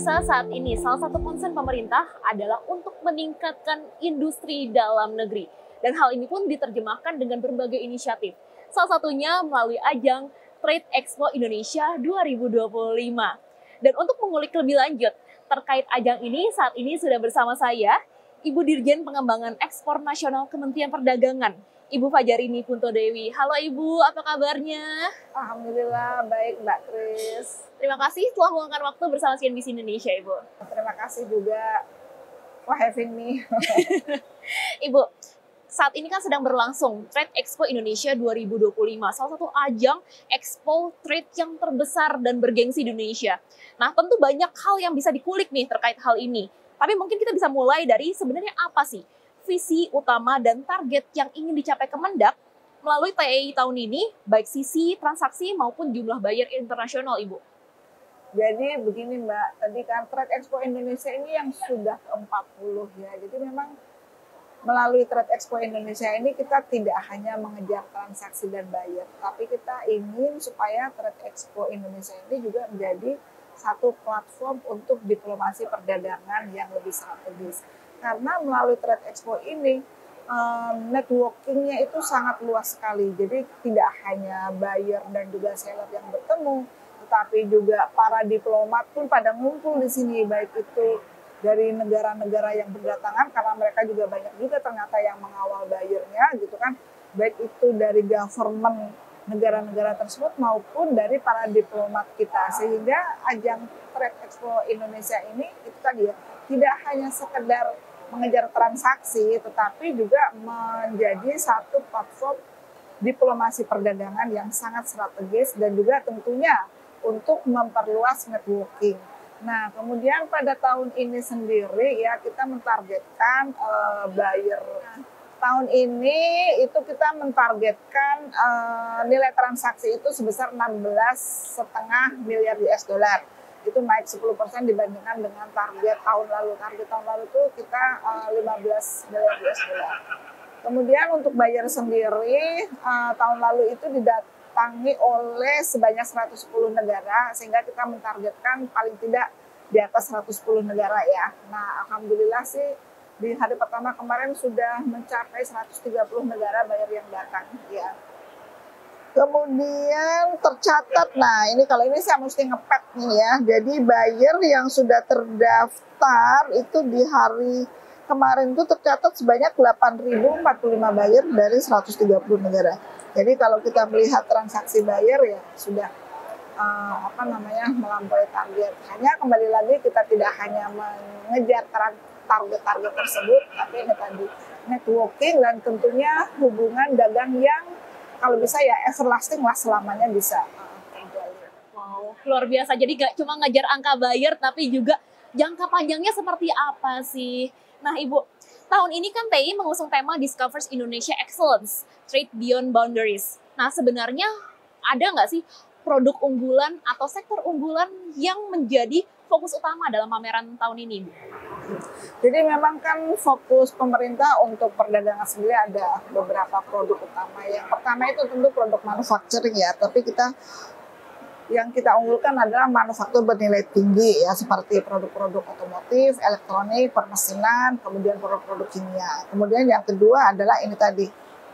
pemirsa, saat ini salah satu concern pemerintah adalah untuk meningkatkan industri dalam negeri. Dan hal ini pun diterjemahkan dengan berbagai inisiatif. Salah satunya melalui ajang Trade Expo Indonesia 2025. Dan untuk mengulik lebih lanjut terkait ajang ini, saat ini sudah bersama saya, Ibu Dirjen Pengembangan Ekspor Nasional Kementerian Perdagangan, Ibu Fajarini Puntodewi. Halo Ibu, apa kabarnya? Alhamdulillah, baik Mbak Kris. Terima kasih telah meluangkan waktu bersama CNBC Indonesia, Ibu. Terima kasih juga for having me. Ibu, saat ini kan sedang berlangsung Trade Expo Indonesia 2025, salah satu ajang expo trade yang terbesar dan bergengsi di Indonesia. Nah, tentu banyak hal yang bisa dikulik nih terkait hal ini. Tapi mungkin kita bisa mulai dari sebenarnya apa sih visi utama dan target yang ingin dicapai Kemendak melalui TEI tahun ini, baik sisi transaksi maupun jumlah buyer internasional, Ibu. Jadi begini Mbak, tadi kan Trade Expo Indonesia ini yang sudah ke-40 ya. Jadi memang melalui Trade Expo Indonesia ini kita tidak hanya mengejar transaksi dan buyer, tapi kita ingin supaya Trade Expo Indonesia ini juga menjadi satu platform untuk diplomasi perdagangan yang lebih strategis. Karena melalui Trade Expo ini networkingnya itu sangat luas sekali. Jadi tidak hanya buyer dan juga seller yang bertemu, tetapi juga para diplomat pun pada ngumpul di sini, baik itu dari negara-negara yang berdatangan, karena mereka juga banyak juga ternyata yang mengawal buyernya gitu kan, baik itu dari government negara-negara tersebut maupun dari para diplomat kita. Sehingga ajang Trade Expo Indonesia ini itu tadi ya, tidak hanya sekedar mengejar transaksi, tetapi juga menjadi satu platform diplomasi perdagangan yang sangat strategis dan juga tentunya untuk memperluas networking. Nah, kemudian pada tahun ini sendiri ya kita mentargetkan buyer. Tahun ini itu kita mentargetkan nilai transaksi itu sebesar 16,5 miliar US dollar. Itu naik 10% dibandingkan dengan target tahun lalu. Target tahun lalu itu kita 15 miliar US dollar. Kemudian untuk buyer sendiri tahun lalu itu didatangi oleh sebanyak 110 negara, sehingga kita mentargetkan paling tidak di atas 110 negara ya. Nah, alhamdulillah sih di hari pertama kemarin sudah mencapai 130 negara buyer yang datang ya. Kemudian tercatat, nah ini kalau ini saya mesti ngepet nih ya. Jadi buyer yang sudah terdaftar itu di hari kemarin itu tercatat sebanyak 8.045 buyer dari 130 negara. Jadi kalau kita melihat transaksi buyer ya sudah melampaui target. Hanya kembali lagi kita tidak hanya mengejar target-target tersebut, tapi ini tadi networking dan tentunya hubungan dagang yang kalau bisa ya everlasting lah, selamanya bisa terjalin. Wow, luar biasa. Jadi gak cuma ngejar angka buyer, tapi juga jangka panjangnya seperti apa sih? Nah Ibu, tahun ini kan TEI mengusung tema Discovers Indonesia Excellence, Trade Beyond Boundaries. Nah sebenarnya ada nggak sih produk unggulan atau sektor unggulan yang menjadi fokus utama dalam pameran tahun ini, Bu? Jadi memang kan fokus pemerintah untuk perdagangan sendiri ada beberapa produk utama. Yang pertama itu tentu produk manufacturing ya, tapi yang kita unggulkan adalah manufaktur bernilai tinggi ya, seperti produk-produk otomotif, elektronik, permesinan, kemudian produk-produk kimia. Kemudian yang kedua adalah ini tadi,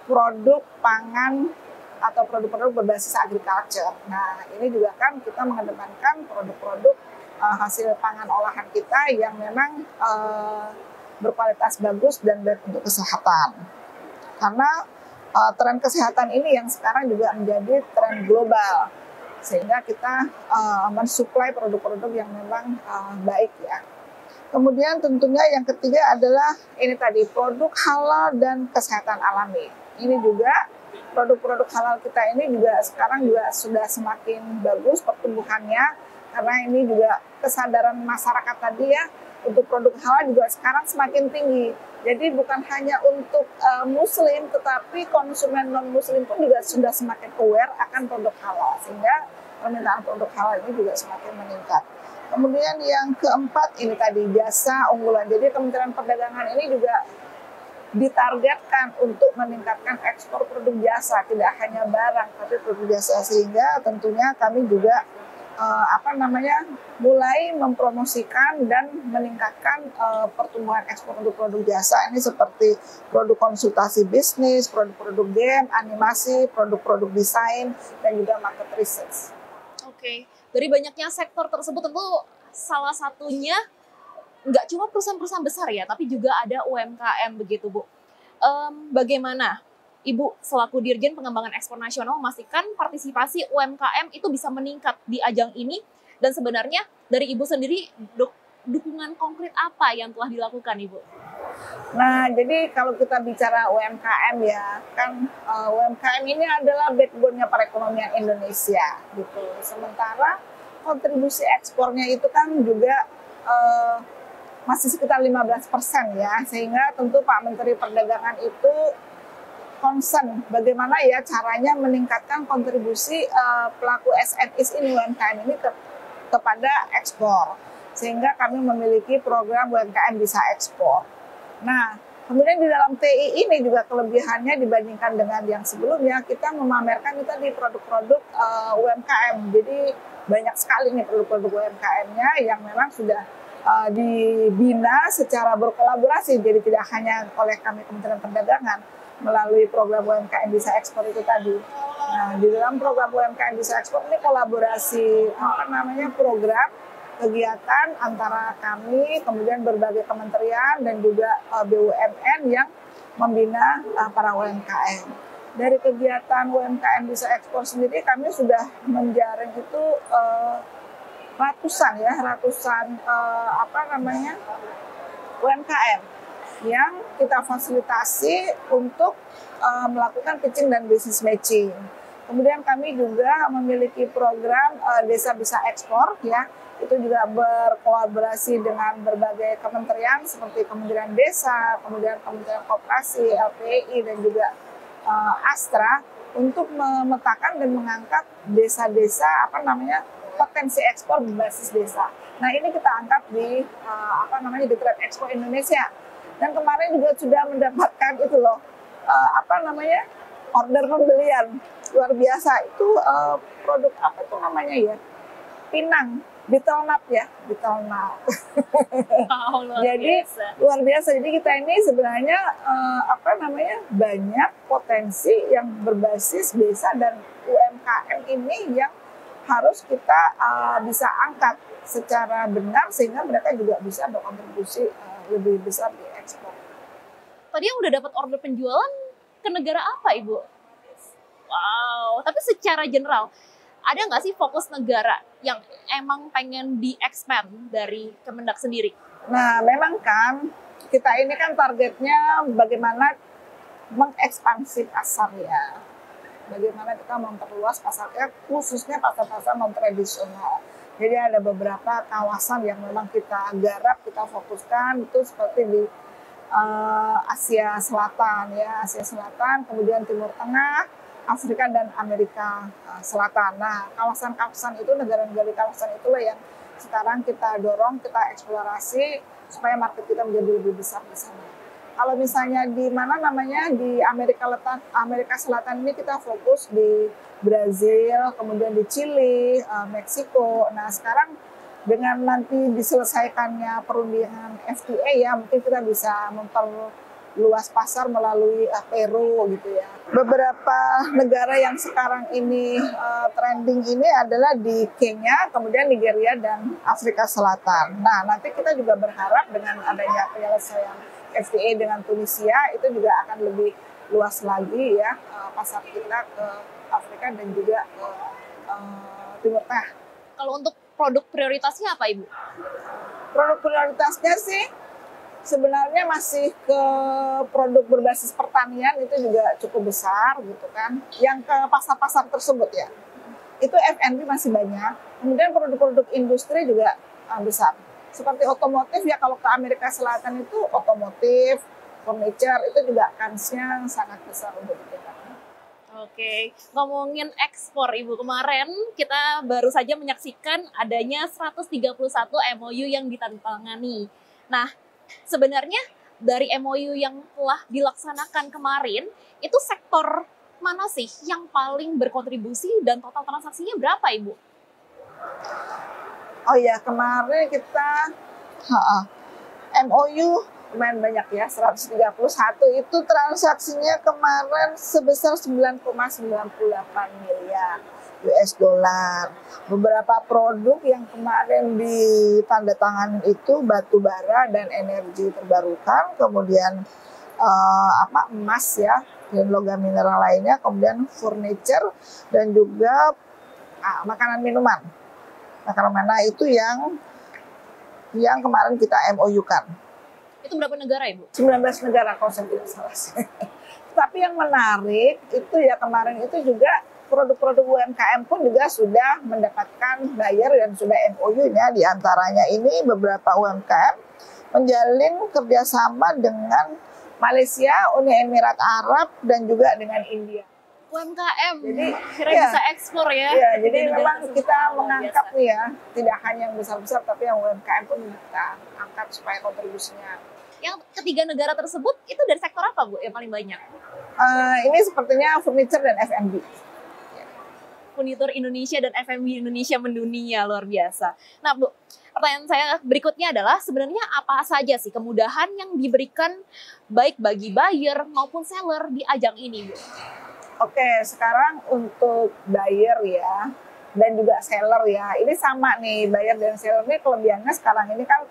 produk pangan atau produk-produk berbasis agriculture. Nah, ini juga kan kita mengedepankan produk-produk hasil pangan olahan kita yang memang berkualitas bagus dan baik untuk kesehatan. Karena tren kesehatan ini yang sekarang juga menjadi tren global, sehingga kita mensuplai produk-produk yang memang baik ya. Kemudian tentunya yang ketiga adalah ini tadi, produk halal dan kesehatan alami. Ini juga produk-produk halal kita ini juga sekarang juga sudah semakin bagus pertumbuhannya, karena ini juga kesadaran masyarakat tadi ya untuk produk halal juga sekarang semakin tinggi. Jadi bukan hanya untuk muslim, tetapi konsumen non-muslim pun juga sudah semakin aware akan produk halal, sehingga permintaan produk halal ini juga semakin meningkat. Kemudian yang keempat ini tadi, jasa unggulan. Jadi Kementerian Perdagangan ini juga ditargetkan untuk meningkatkan ekspor produk jasa, tidak hanya barang tapi produk jasa, sehingga tentunya kami juga mulai mempromosikan dan meningkatkan pertumbuhan ekspor untuk produk jasa ini seperti produk konsultasi bisnis, produk-produk game, animasi, produk-produk desain, dan juga market research. Oke, dari banyaknya sektor tersebut tentu salah satunya nggak cuma perusahaan-perusahaan besar ya, tapi juga ada UMKM begitu Bu. Bagaimana Ibu selaku Dirjen Pengembangan Ekspor Nasional memastikan partisipasi UMKM itu bisa meningkat di ajang ini, dan sebenarnya dari Ibu sendiri dukungan konkret apa yang telah dilakukan Ibu? Nah, jadi kalau kita bicara UMKM ya, kan UMKM ini adalah backbone-nya perekonomian Indonesia gitu. Sementara kontribusi ekspornya itu kan juga masih sekitar 15% ya, sehingga tentu Pak Menteri Perdagangan itu concern bagaimana ya caranya meningkatkan kontribusi pelaku SMEs ini, UMKM ini kepada ekspor, sehingga kami memiliki program UMKM bisa ekspor. Nah, kemudian di dalam TI ini juga kelebihannya dibandingkan dengan yang sebelumnya, kita memamerkan itu di produk-produk UMKM. Jadi banyak sekali nih produk-produk UMKM-nya yang memang sudah dibina secara berkolaborasi, jadi tidak hanya oleh kami Kementerian Perdagangan melalui program UMKM bisa ekspor itu tadi. Nah, di dalam program UMKM bisa ekspor ini kolaborasi program kegiatan antara kami, kemudian berbagai kementerian dan juga BUMN yang membina para UMKM. Dari kegiatan UMKM bisa ekspor sendiri kami sudah menjaring itu ratusan UMKM yang kita fasilitasi untuk melakukan pitching dan business matching. Kemudian kami juga memiliki program Desa Bisa Ekspor ya, itu juga berkolaborasi dengan berbagai kementerian seperti Kementerian Desa, kemudian Kementerian Koperasi, LPI dan juga Astra untuk memetakan dan mengangkat desa-desa potensi ekspor berbasis desa. Nah, ini kita angkat di di Trade Expo Indonesia. Dan kemarin juga sudah mendapatkan itu loh, order pembelian luar biasa. Itu produk apa itu namanya ya? Pinang, Betelnat ya, Betelnat. Wow, luar biasa. Jadi kita ini sebenarnya banyak potensi yang berbasis desa dan UMKM ini yang harus kita bisa angkat secara benar sehingga mereka juga bisa berkontribusi lebih besar di ekspor. Tadi yang udah dapat order penjualan ke negara apa Ibu? Wow, tapi secara general ada nggak sih fokus negara yang emang pengen di-expand dari Kemendak sendiri? Nah, memang kan kita ini kan targetnya bagaimana mengekspansi pasarnya. Bagaimana kita memperluas pasarnya, khususnya pasar-pasar non-tradisional. Jadi ada beberapa kawasan yang memang kita garap, kita fokuskan, itu seperti di Asia Selatan ya, Asia Selatan, kemudian Timur Tengah, Afrika dan Amerika Selatan. Nah, kawasan-kawasan itu, negara-negara kawasan itulah yang sekarang kita dorong, kita eksplorasi supaya market kita menjadi lebih besar di sana. Kalau misalnya di Amerika Selatan ini kita fokus di Brazil, kemudian di Chili, Meksiko. Nah, sekarang dengan nanti diselesaikannya perundingan FTA ya, mungkin kita bisa memperluas pasar melalui Peru gitu ya. Beberapa negara yang sekarang ini trending ini adalah di Kenya, kemudian Nigeria dan Afrika Selatan. Nah, nanti kita juga berharap dengan adanya penyelesaian FTA dengan Tunisia itu juga akan lebih luas lagi ya pasar kita ke Afrika dan juga ke Timur Tengah. Kalau untuk produk prioritasnya apa Ibu? Produk prioritasnya sih sebenarnya masih ke produk berbasis pertanian, itu juga cukup besar gitu kan. Yang ke pasar-pasar tersebut ya. Itu F&B masih banyak. Kemudian produk-produk industri juga besar. Seperti otomotif ya, kalau ke Amerika Selatan itu otomotif, furniture itu juga kansnya sangat besar untuk kita. Oke, ngomongin ekspor Ibu, kemarin kita baru saja menyaksikan adanya 131 MOU yang ditandatangani. Nah, sebenarnya dari MOU yang telah dilaksanakan kemarin, itu sektor mana sih yang paling berkontribusi dan total transaksinya berapa Ibu? Oh ya, kemarin kita MOU lumayan banyak ya, 131 itu transaksinya kemarin sebesar 9,98 miliar US dollar. Beberapa produk yang kemarin ditandatangani itu batu bara dan energi terbarukan, kemudian emas ya, dan logam mineral lainnya, kemudian furniture dan juga makanan minuman. Makanan mana itu yang kemarin kita MOU-kan. Itu berapa negara, Ibu? 19 negara kalau saya tidak salah. Tapi yang menarik itu ya kemarin itu juga produk-produk UMKM pun juga sudah mendapatkan buyer dan sudah MOU-nya. Di antaranya ini beberapa UMKM menjalin kerjasama dengan Malaysia, Uni Emirat Arab, dan juga dengan India. UMKM, jadi akhirnya bisa ekspor ya. Iya, jadi memang kita mengangkat nih ya, tidak hanya yang besar-besar, tapi yang UMKM pun kita angkat supaya kontribusinya. Yang ketiga negara tersebut itu dari sektor apa, Bu, yang paling banyak? Ini sepertinya furniture dan F&B. Furnitur Indonesia dan F&B Indonesia mendunia, luar biasa. Nah, Bu, pertanyaan saya berikutnya adalah sebenarnya apa saja sih kemudahan yang diberikan baik bagi buyer maupun seller di ajang ini, Bu? Oke, sekarang untuk buyer ya, dan juga seller ya, ini sama nih, buyer dan seller ini kelebihannya sekarang ini kan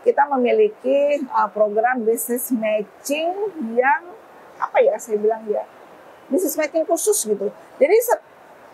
kita memiliki program business matching yang saya bilang ya, business matching khusus gitu. Jadi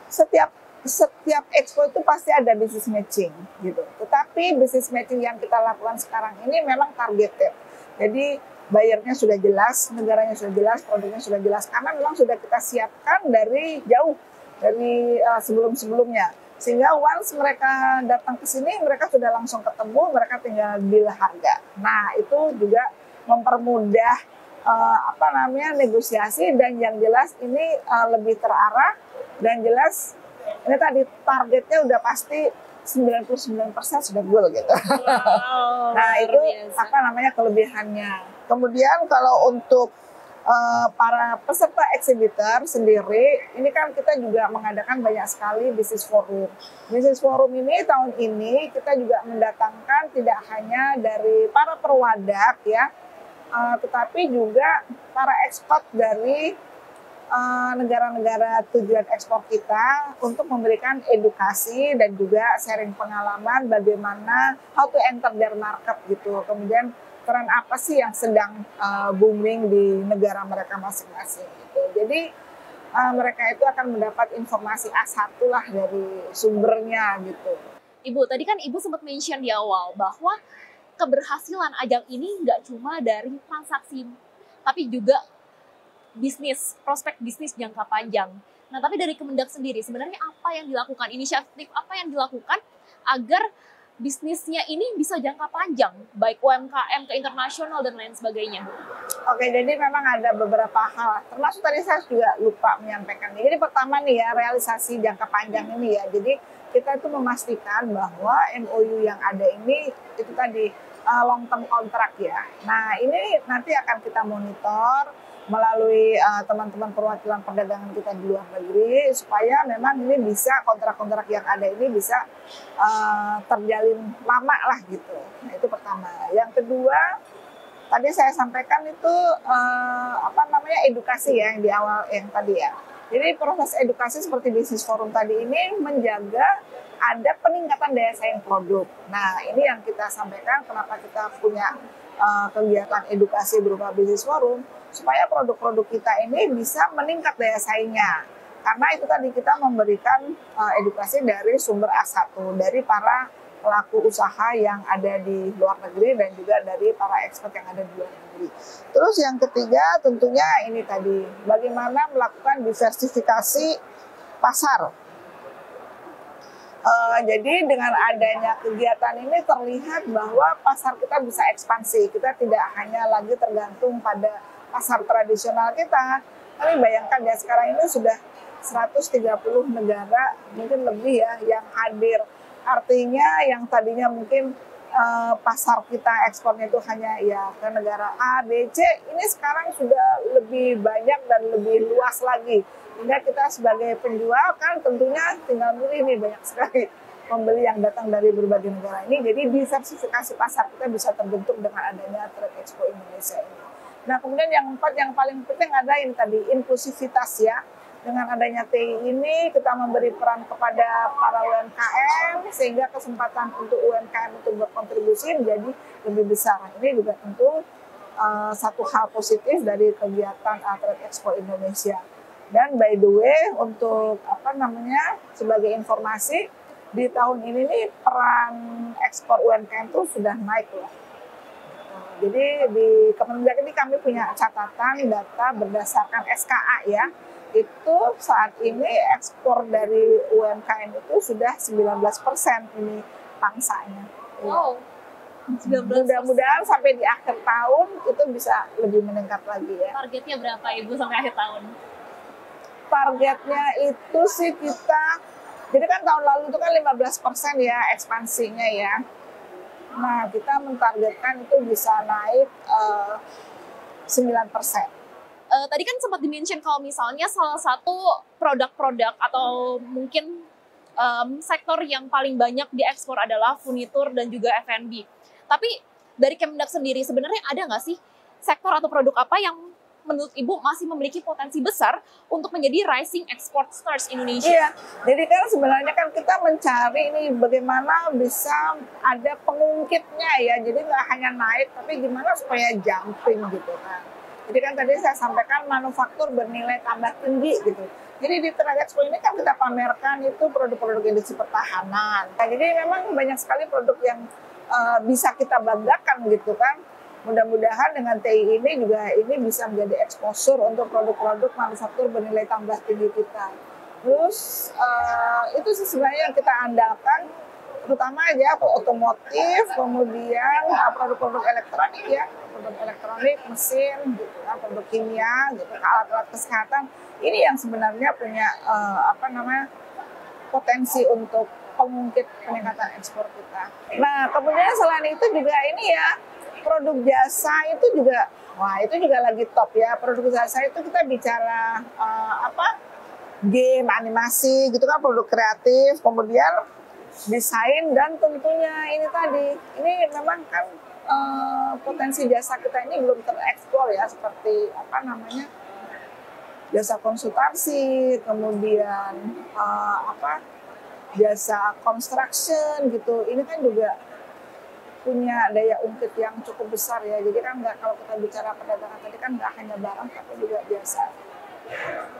setiap expo itu pasti ada business matching gitu. Tetapi business matching yang kita lakukan sekarang ini memang targeted. Jadi bayarnya sudah jelas, negaranya sudah jelas, produknya sudah jelas, karena memang sudah kita siapkan dari jauh, dari sebelum-sebelumnya. Sehingga once mereka datang ke sini, mereka sudah langsung ketemu, mereka tinggal deal harga. Nah, itu juga mempermudah negosiasi, dan yang jelas ini lebih terarah, dan jelas ini tadi targetnya udah pasti 99% sudah goal gitu. Wow, Nah, itu kelebihannya. Kemudian kalau untuk para peserta exhibitor sendiri, ini kan kita juga mengadakan banyak sekali business forum. Business forum ini tahun ini kita juga mendatangkan tidak hanya dari para perwadak ya, tetapi juga para ekspor dari negara-negara tujuan ekspor kita untuk memberikan edukasi dan juga sharing pengalaman bagaimana how to enter their market gitu. Kemudian tren apa sih yang sedang booming di negara mereka masing-masing gitu. Jadi mereka itu akan mendapat informasi A1 lah dari sumbernya gitu. Ibu, tadi kan Ibu sempat mention di awal bahwa keberhasilan ajang ini nggak cuma dari transaksi, tapi juga bisnis, prospek bisnis jangka panjang. Nah, tapi dari Kemendak sendiri, sebenarnya apa yang dilakukan, inisiatif apa yang dilakukan agar bisnisnya ini bisa jangka panjang, baik UMKM ke internasional dan lain sebagainya, Bu? Oke, jadi memang ada beberapa hal, termasuk tadi saya juga lupa menyampaikan. Jadi pertama nih ya, realisasi jangka panjang ini ya. Jadi kita itu memastikan bahwa MOU yang ada ini itu tadi long term kontrak ya. Nah, ini nanti akan kita monitor melalui teman-teman perwakilan perdagangan kita di luar negeri, supaya memang ini bisa kontrak-kontrak yang ada ini bisa terjalin lama lah gitu. Nah, itu pertama. Yang kedua, tadi saya sampaikan itu edukasi ya, yang di awal yang tadi ya. Jadi proses edukasi seperti bisnis forum tadi ini menjaga ada peningkatan daya saing produk. Nah, ini yang kita sampaikan kenapa kita punya kegiatan edukasi berupa bisnis forum, supaya produk-produk kita ini bisa meningkat daya saingnya. Karena itu tadi kita memberikan edukasi dari sumber A1, dari para pelaku usaha yang ada di luar negeri dan juga dari para ekspor yang ada di luar negeri. Terus yang ketiga tentunya ini tadi, bagaimana melakukan diversifikasi pasar. Jadi dengan adanya kegiatan ini terlihat bahwa pasar kita bisa ekspansi. Kita tidak hanya lagi tergantung pada pasar tradisional kita. Tapi bayangkan ya, sekarang ini sudah 130 negara, mungkin lebih ya, yang hadir. Artinya yang tadinya mungkin pasar kita ekspornya itu hanya ya ke negara A, B, C, ini sekarang sudah lebih banyak dan lebih luas lagi. Sehingga kita sebagai penjual kan tentunya tinggal milih nih, banyak sekali pembeli yang datang dari berbagai negara ini. Jadi diversifikasi pasar kita bisa terbentuk dengan adanya Trade Expo Indonesia ini. Nah, kemudian yang keempat yang paling penting ada ini tadi, inklusivitas ya. Dengan adanya TI ini kita memberi peran kepada para UMKM sehingga kesempatan untuk UMKM untuk berkontribusi menjadi lebih besar. Ini juga tentu satu hal positif dari kegiatan Trade Expo Indonesia. Dan by the way, untuk sebagai informasi, di tahun ini nih peran ekspor UMKM itu sudah naik loh. Jadi di Kementerian ini kami punya catatan data berdasarkan SKA ya. Itu saat ini ekspor dari UMKM itu sudah 19% ini pangsanya. Wow. Mudah-mudahan sampai di akhir tahun itu bisa lebih meningkat lagi ya. Targetnya berapa Ibu sampai akhir tahun? Targetnya itu sih jadi kan tahun lalu itu kan 15% ya ekspansinya ya. Nah, kita mentargetkan itu bisa naik 9%. Tadi kan sempat dimention kalau misalnya salah satu produk-produk atau mungkin sektor yang paling banyak diekspor adalah furnitur dan juga F&B. Tapi dari Kemendak sendiri sebenarnya ada nggak sih sektor atau produk apa yang menurut Ibu masih memiliki potensi besar untuk menjadi rising export stars Indonesia? Iya, jadi kan sebenarnya kan kita mencari ini bagaimana bisa ada pengungkitnya ya. Jadi nggak hanya naik, tapi gimana supaya jumping gitu kan. Jadi kan tadi saya sampaikan manufaktur bernilai tambah tinggi gitu. Jadi di Trade Expo ini kan kita pamerkan itu produk-produk industri pertahanan. Nah, jadi memang banyak sekali produk yang bisa kita banggakan gitu kan. Mudah-mudahan dengan TI ini juga ini bisa menjadi exposure untuk produk-produk manufaktur bernilai tambah tinggi kita. Terus itu sih sebenarnya yang kita andalkan, terutama aja otomotif, kemudian produk-produk elektronik ya, produk elektronik, mesin, gitu kan, produk kimia, gitu, alat-alat kesehatan. Ini yang sebenarnya punya potensi untuk pengungkit peningkatan ekspor kita. Nah, kemudian selain itu juga ini ya, produk jasa itu juga, itu juga lagi top ya. Produk jasa itu kita bicara game, animasi, gitu kan, produk kreatif, kemudian desain dan tentunya ini tadi, ini memang kan potensi jasa kita ini belum tereksplor ya, seperti jasa konsultasi, kemudian jasa construction gitu. Ini kan juga punya daya ungkit yang cukup besar ya. Jadi kan kalau kita bicara perdagangan tadi kan nggak hanya barang tapi juga jasa.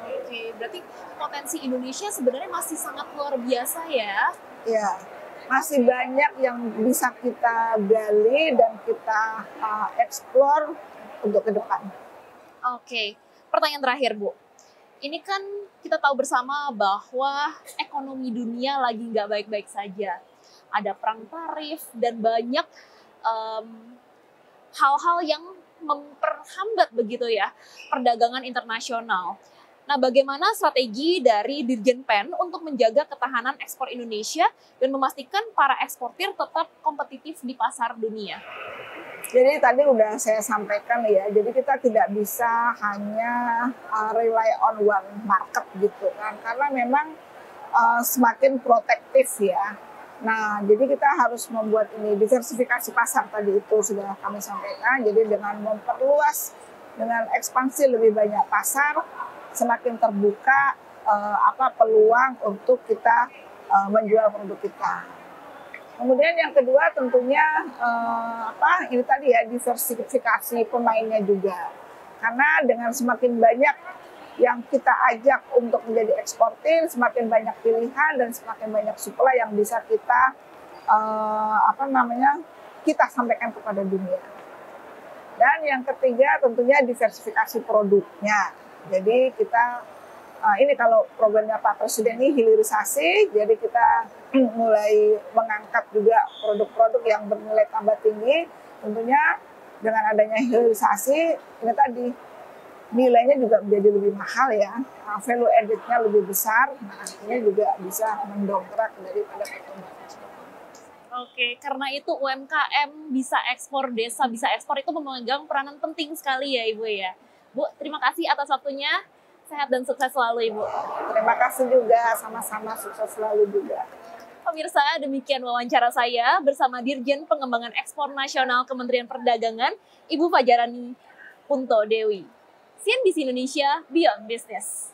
Oke, berarti potensi Indonesia sebenarnya masih sangat luar biasa ya? Iya, masih banyak yang bisa kita gali dan kita eksplor untuk ke depan. Oke, pertanyaan terakhir Bu. Ini kan kita tahu bersama bahwa ekonomi dunia lagi nggak baik-baik saja. Ada perang tarif dan banyak hal-hal yang memperhambat begitu ya perdagangan internasional. Nah, bagaimana strategi dari Dirjen PEN untuk menjaga ketahanan ekspor Indonesia dan memastikan para eksportir tetap kompetitif di pasar dunia? Jadi tadi udah saya sampaikan ya, jadi kita tidak bisa hanya rely on one market gitu kan, karena memang semakin protektif ya. Nah, jadi kita harus membuat ini diversifikasi pasar tadi itu sudah kami sampaikan. Jadi dengan memperluas, dengan ekspansi lebih banyak pasar, semakin terbuka peluang untuk kita menjual produk kita. Kemudian yang kedua tentunya ini tadi ya, diversifikasi pemainnya juga. Karena dengan semakin banyak yang kita ajak untuk menjadi eksportir, semakin banyak pilihan dan semakin banyak supply yang bisa kita kita sampaikan kepada dunia. Dan yang ketiga tentunya diversifikasi produknya. Jadi kita ini kalau programnya Pak Presiden ini hilirisasi, jadi kita mulai mengangkat juga produk-produk yang bernilai tambah tinggi. Tentunya dengan adanya hilirisasi ini tadi nilainya juga menjadi lebih mahal ya, value added-nya lebih besar. Nah, ini juga bisa mendongkrak daripada pertumbuhan ekspor. Oke, karena itu UMKM bisa ekspor, desa bisa ekspor itu memegang peranan penting sekali ya Ibu ya. Bu, terima kasih atas waktunya. Sehat dan sukses selalu Ibu. Terima kasih juga, sama-sama sukses selalu juga. Pemirsa, demikian wawancara saya bersama Dirjen Pengembangan Ekspor Nasional Kementerian Perdagangan, Ibu Fajarani Punto Dewi. CNBC Indonesia, Beyond Business.